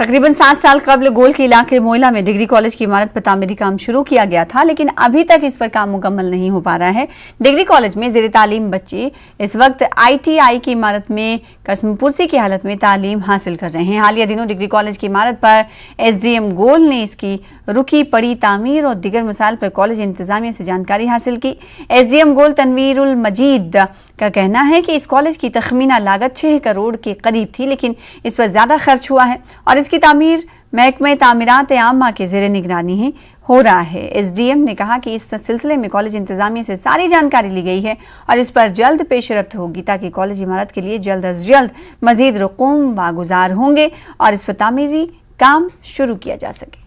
तकरीबन 7 साल कबल गोल के इलाके मोइला में डिग्री कॉलेज की इमारत पर तामीरी काम शुरू किया गया था, लेकिन अभी तक इस पर काम मुकम्मल नहीं हो पा रहा है। डिग्री कॉलेज में ज़ेर तालीम बच्चे इस वक्त ITI की इमारत में कसमपुरसी की हालत में तालीम हासिल कर रहे हैं। हालिया दिनों डिग्री कॉलेज की इमारत पर SDM गोल ने इसकी रुकी पड़ी तामीर और दीगर मसाइल पर कॉलेज इंतजामिया से जानकारी हासिल की। SDM गोल तनवीरुल मजीद का कहना है कि इस कॉलेज की तखमीना लागत 6 करोड़ के करीब थी, लेकिन इस पर ज़्यादा खर्च हुआ है और इसकी तामीर महकमे तामीरात आमा के ज़ेर निगरानी ही हो रहा है। SDM ने कहा कि इस सिलसिले में कॉलेज इंतजामिया से सारी जानकारी ली गई है और इस पर जल्द पेशरफ्त होगी ताकि कॉलेज इमारत के लिए जल्द अज जल्द मजीद रकूम वागुजार होंगे और इस पर तामीरी काम शुरू किया जा सके।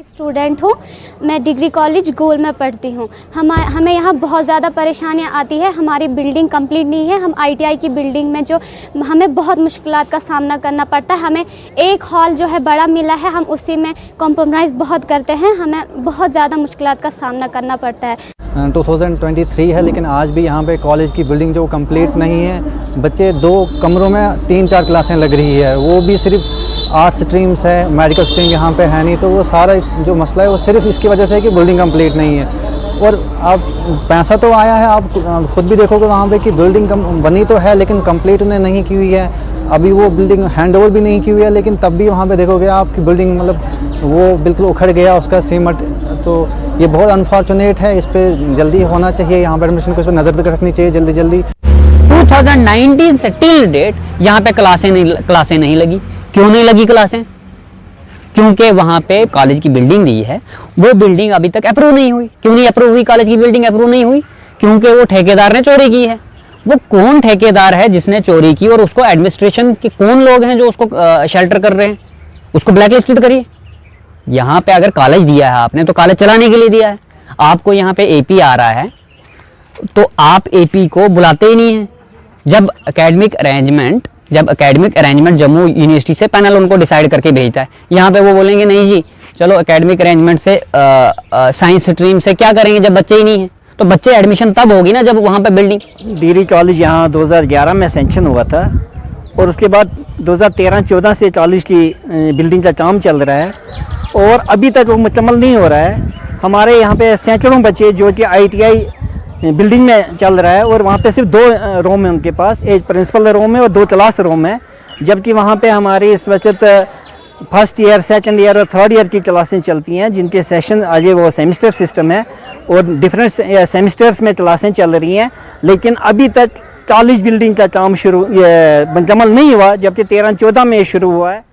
स्टूडेंट हूँ, मैं डिग्री कॉलेज गोल में पढ़ती हूँ। हमें यहाँ बहुत ज़्यादा परेशानियाँ आती है। हमारी बिल्डिंग कंप्लीट नहीं है। हम ITI की बिल्डिंग में जो हमें बहुत मुश्किलात का सामना करना पड़ता है। हमें एक हॉल जो है बड़ा मिला है, हम उसी में कॉम्प्रोमाइज़ बहुत करते हैं। हमें बहुत ज़्यादा मुश्किलात का सामना करना पड़ता है। 2023 है, लेकिन आज भी यहाँ पे कॉलेज की बिल्डिंग जो कंप्लीट नहीं है। बच्चे 2 कमरों में 3-4 क्लासें लग रही है, वो भी सिर्फ आर्ट स्ट्रीम्स है, मेडिकल स्ट्रीम यहाँ पे है नहीं। तो वो सारा जो मसला है वो सिर्फ इसकी वजह से है कि बिल्डिंग कंप्लीट नहीं है। और अब पैसा तो आया है, आप खुद भी देखोगे वहाँ पे कि बिल्डिंग बनी तो है लेकिन कंप्लीट उन्हें नहीं की हुई है। अभी वो बिल्डिंग हैंड ओवर भी नहीं की हुई है, लेकिन तब भी वहाँ पे देखोगे आपकी बिल्डिंग मतलब वो बिल्कुल उखड़ गया उसका सीमेंट। तो ये बहुत अनफॉर्चुनेट है, इस पर जल्दी होना चाहिए, यहाँ पर एडमिशन को इस पर नज़र रखनी चाहिए जल्दी जल्दी। 2019 से टिल डेट यहाँ पे क्लासें नहीं लगी। क्यों नहीं लगी क्लासें? क्योंकि वहाँ पे कॉलेज की बिल्डिंग दी है, वो बिल्डिंग अभी तक अप्रूव नहीं हुई। क्यों नहीं अप्रूव हुई? कॉलेज की बिल्डिंग अप्रूव नहीं हुई क्योंकि वो ठेकेदार ने चोरी की है। वो कौन ठेकेदार है जिसने चोरी की और उसको एडमिनिस्ट्रेशन के कौन लोग हैं जो उसको शेल्टर कर रहे हैं? उसको ब्लैक लिस्टेड करिए। यहाँ पे अगर कॉलेज दिया है आपने तो कॉलेज चलाने के लिए दिया है। आपको यहाँ पे AP आ रहा है तो आप AP को बुलाते ही नहीं है। जब एकेडमिक अरेंजमेंट जम्मू यूनिवर्सिटी से पैनल उनको डिसाइड करके भेजता है, यहाँ पे वो बोलेंगे नहीं जी चलो एकेडमिक अरेंजमेंट से साइंस स्ट्रीम से क्या करेंगे जब बच्चे ही नहीं हैं। तो बच्चे एडमिशन तब होगी ना जब वहाँ पे बिल्डिंग। डिग्री कॉलेज यहाँ 2011 में सेंक्शन हुआ था और उसके बाद 2013-14 से कॉलेज की बिल्डिंग का काम चल रहा है और अभी तक वो मुकम्मल नहीं हो रहा है। हमारे यहाँ पे सैकड़ों बच्चे जो कि ITI बिल्डिंग में चल रहा है और वहाँ पे सिर्फ 2 रूम है उनके पास, एक प्रिंसिपल रूम है और 2 क्लास रूम है, जबकि वहाँ पे हमारी इस वक्त फर्स्ट ईयर, सेकंड ईयर और थर्ड ईयर की क्लासें चलती हैं, जिनके सेशन आज वो सेमिस्टर सिस्टम है और डिफरेंट सेमिस्टर्स में क्लासें चल रही हैं। लेकिन अभी तक कॉलेज बिल्डिंग का काम मुकम्मल नहीं हुआ, जबकि 13-14 में शुरू हुआ है।